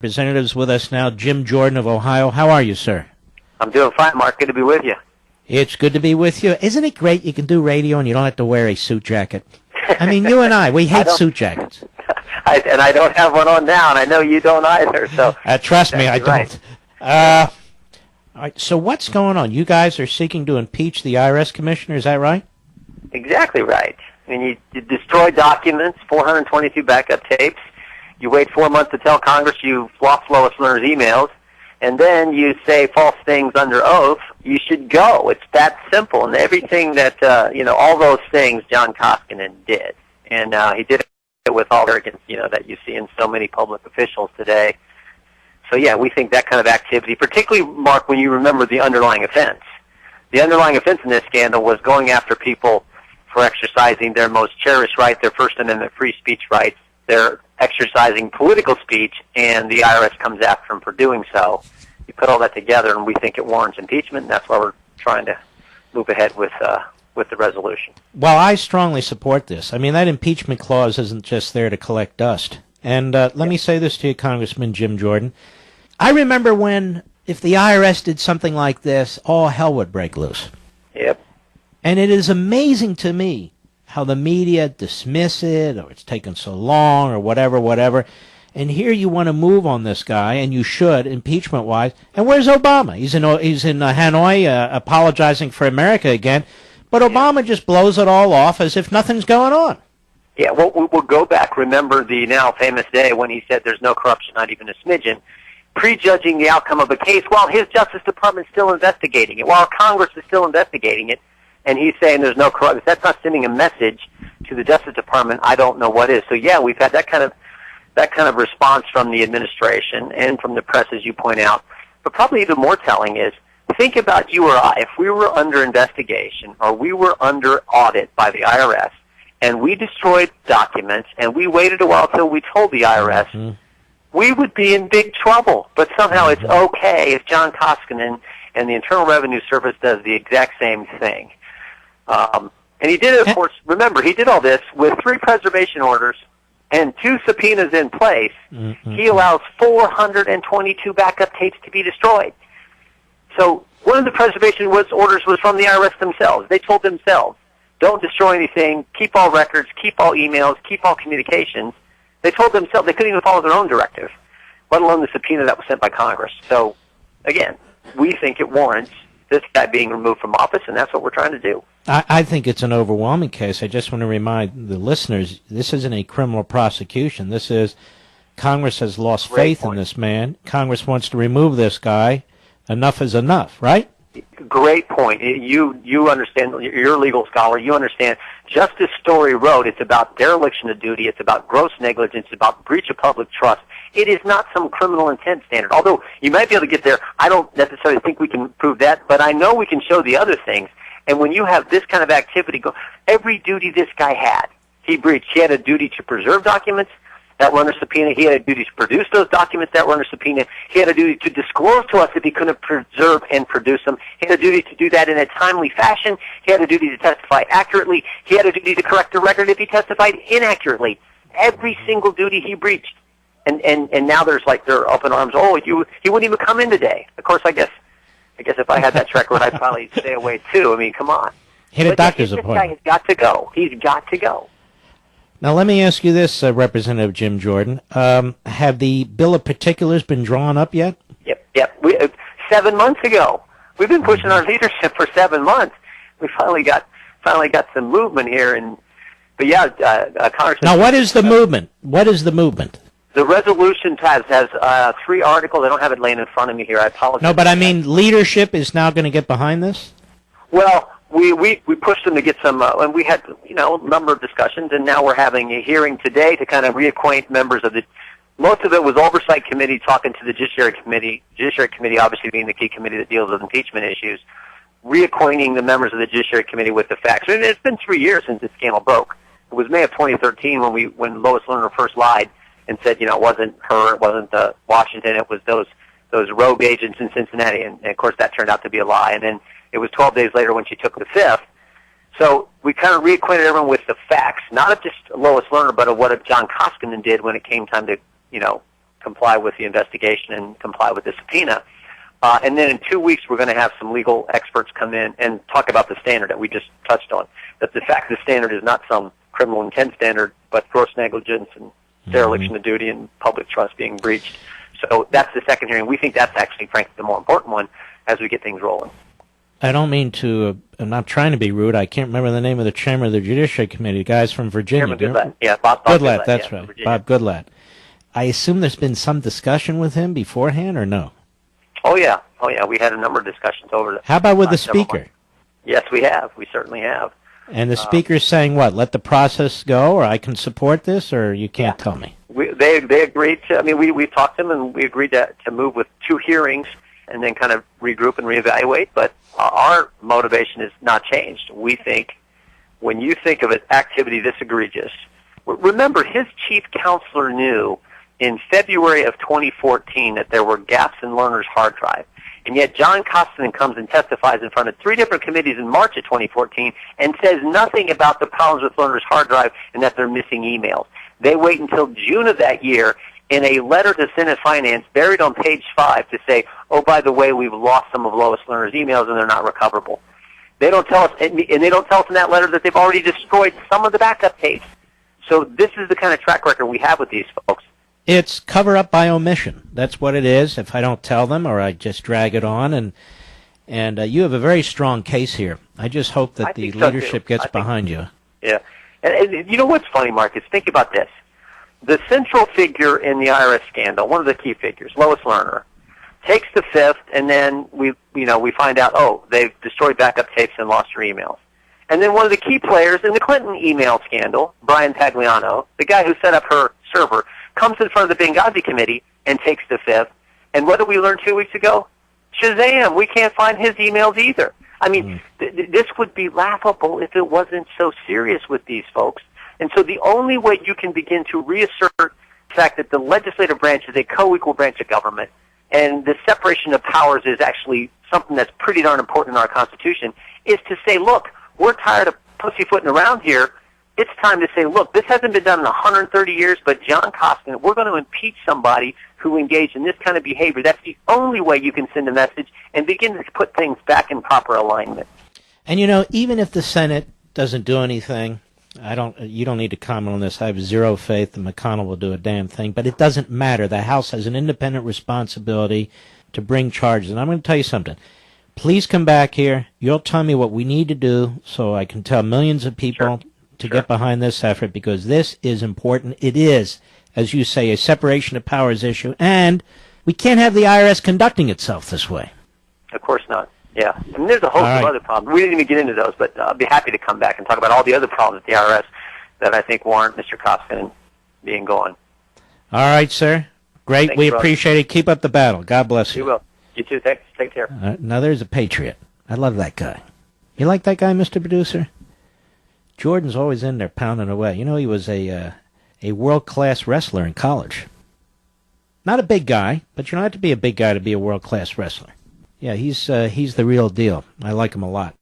Representatives with us now, Jim Jordan of Ohio. How are you, sir? I'm doing fine, Mark. Good to be with you. It's good to be with you. Isn't it great you can do radio and you don't have to wear a suit jacket? I mean, you and we hate suit jackets. And I don't have one on now, and I know you don't either. So trust me, I don't. All right, so what's going on? You guys are seeking to impeach the IRS commissioner, is that right? Exactly right. I mean, you destroy documents, 422 backup tapes. You wait 4 months to tell Congress you flopped Lois Lerner's emails, and then you say false things under oath. You should go. It's that simple. And everything that, all those things John Koskinen did. And he did it with all arrogance, that you see in so many public officials today. So, yeah, we think that kind of activity, particularly, Mark, when you remember the underlying offense. The underlying offense in this scandal was going after people for exercising their most cherished right, their First Amendment free speech rights. They're exercising political speech, and the IRS comes after them for doing so. You put all that together, and we think it warrants impeachment, and that's why we're trying to move ahead with the resolution. Well, I strongly support this. I mean, that impeachment clause isn't just there to collect dust. And let me say this to you, Congressman Jim Jordan. I remember when, if the IRS did something like this, all hell would break loose. Yep. And it is amazing to me how the media dismiss it, or it's taken so long, or whatever. And here you want to move on this guy, and you should, impeachment-wise. And where's Obama? He's in Hanoi apologizing for America again. But Obama just blows it all off as if nothing's going on. Yeah, well, we'll go back. Remember the now famous day when he said there's no corruption, not even a smidgen, prejudging the outcome of a case while his Justice Department's still investigating it, while Congress is still investigating it. And he's saying there's no corruption. That's not sending a message to the Justice Department. I don't know what is. So yeah, we've had that kind of response from the administration and from the press, as you point out. But probably even more telling is, think about you or I. If we were under investigation or we were under audit by the IRS and we destroyed documents and we waited a while till we told the IRS, we would be in big trouble. But somehow it's okay if John Koskinen and the Internal Revenue Service does the exact same thing. And he did it, of course, remember, he did all this with 3 preservation orders and 2 subpoenas in place. He allows 422 backup tapes to be destroyed. So one of the preservation orders was from the IRS themselves. They told themselves, don't destroy anything, keep all records, keep all emails, keep all communications. They told themselves they couldn't even follow their own directive, let alone the subpoena that was sent by Congress. So, again, we think it warrants this guy being removed from office, and that's what we're trying to do. I think it's an overwhelming case. I just want to remind the listeners, this isn't a criminal prosecution. This is Congress has lost faith in this man. Congress wants to remove this guy. Enough is enough, right? Great point. You understand, you're a legal scholar, you understand. Justice Story wrote, it's about dereliction of duty, it's about gross negligence, it's about breach of public trust. It is not some criminal intent standard. Although you might be able to get there, I don't necessarily think we can prove that, but I know we can show the other things. And when you have this kind of activity go, every duty this guy had, he breached. He had a duty to preserve documents that were under subpoena. He had a duty to produce those documents that were under subpoena. He had a duty to disclose to us if he couldn't preserve and produce them. He had a duty to do that in a timely fashion. He had a duty to testify accurately. He had a duty to correct the record if he testified inaccurately. Every single duty he breached. And now they're up in arms. Oh, he wouldn't even come in today. Of course, I guess if I had that track record, I'd probably stay away too. I mean, come on. Hit a doctor's appointment. This guy has got to go. He's got to go. Now, let me ask you this, Representative Jim Jordan. Have the bill of particulars been drawn up yet? Yep. 7 months ago. We've been pushing our leadership for 7 months. We finally got some movement here. But yeah, Congressman. Now, what is the movement? What is the movement? The resolution has 3 articles. I don't have it laying in front of me here. I apologize. No, but I mean, leadership is now going to get behind this? Well, we pushed them to get some, and we had a number of discussions, and now we're having a hearing today to kind of reacquaint members of the. Most of it was oversight committee talking to the Judiciary Committee. Judiciary Committee obviously being the key committee that deals with impeachment issues. Reacquainting the members of the Judiciary Committee with the facts. And it's been 3 years since this scandal broke. It was May of 2013 when Lois Lerner first lied and said, it wasn't her, it wasn't Washington, it was those rogue agents in Cincinnati, and of course that turned out to be a lie. And then it was 12 days later when she took the fifth. So we kind of reacquainted everyone with the facts, not of just Lois Lerner, but of what John Koskinen did when it came time to, comply with the investigation and comply with the subpoena. And then in 2 weeks, we're going to have some legal experts come in and talk about the standard that we just touched on. That the fact the standard is not some criminal intent standard, but gross negligence and dereliction of duty and public trust being breached. So that's the second hearing. We think that's actually, frankly, the more important one as we get things rolling. I don't mean to, I'm not trying to be rude. I can't remember the name of the chairman of the Judiciary Committee, the guys from Virginia. Chairman Goodlatte. Yeah, Bob Goodlatte, that's right. Bob Goodlatte. I assume there's been some discussion with him beforehand, or no? Oh, yeah. We had a number of discussions over How about with the Speaker? Months. Yes, we have. We certainly have. And the Speaker's saying what? Let the process go, or I can support this, or you can't tell me? They agreed to, we talked to them, and we agreed to move with 2 hearings and then kind of regroup and reevaluate, but our motivation has not changed. We think when you think of an activity this egregious, remember his chief counselor knew in February of 2014 that there were gaps in Lerner's hard drive. And yet John Costigan comes and testifies in front of 3 different committees in March of 2014 and says nothing about the problems with Lerner's hard drive and that they're missing emails. They wait until June of that year in a letter to Senate Finance buried on page 5 to say, oh, by the way, we've lost some of Lois Lerner's emails and they're not recoverable. They don't tell us, and they don't tell us in that letter that they've already destroyed some of the backup tapes. So this is the kind of track record we have with these folks. It's cover up by omission. That's what it is. If I don't tell them, or I just drag it on, and you have a very strong case here. I just hope that the leadership gets behind you. Yeah, and you know what's funny, Marcus? Think about this: the central figure in the IRS scandal, one of the key figures, Lois Lerner, takes the fifth, and then we find out, they've destroyed backup tapes and lost her emails. And then one of the key players in the Clinton email scandal, Brian Tagliano, the guy who set up her server, comes in front of the Benghazi committee and takes the fifth. And what did we learn 2 weeks ago? Shazam! We can't find his emails either. I mean, this would be laughable if it wasn't so serious with these folks. And so the only way you can begin to reassert the fact that the legislative branch is a co-equal branch of government and the separation of powers is actually something that's pretty darn important in our Constitution is to say, look, we're tired of pussyfooting around here. It's time to say, look, this hasn't been done in 130 years, but John Costigan, we're going to impeach somebody who engaged in this kind of behavior. That's the only way you can send a message and begin to put things back in proper alignment. And, even if the Senate doesn't do anything, you don't need to comment on this. I have zero faith that McConnell will do a damn thing, but it doesn't matter. The House has an independent responsibility to bring charges. And I'm going to tell you something. Please come back here. You'll tell me what we need to do so I can tell millions of people to get behind this effort, because this is important. It is, as you say, a separation of powers issue, and we can't have the IRS conducting itself this way. Of course not. Yeah. And there's a host of other problems. We didn't even get into those, but I'll be happy to come back and talk about all the other problems at the IRS that I think warrant Mr. Costigan being gone. All right, sir. Great. Thanks, we brother. appreciate it. Keep up the battle. God bless you. You will. You too. Thanks. Take care. Now, there's a patriot. I love that guy. You like that guy, Mr. Producer? Jordan's always in there pounding away. He was a world-class wrestler in college. Not a big guy, but you don't have to be a big guy to be a world-class wrestler. Yeah, he's the real deal. I like him a lot.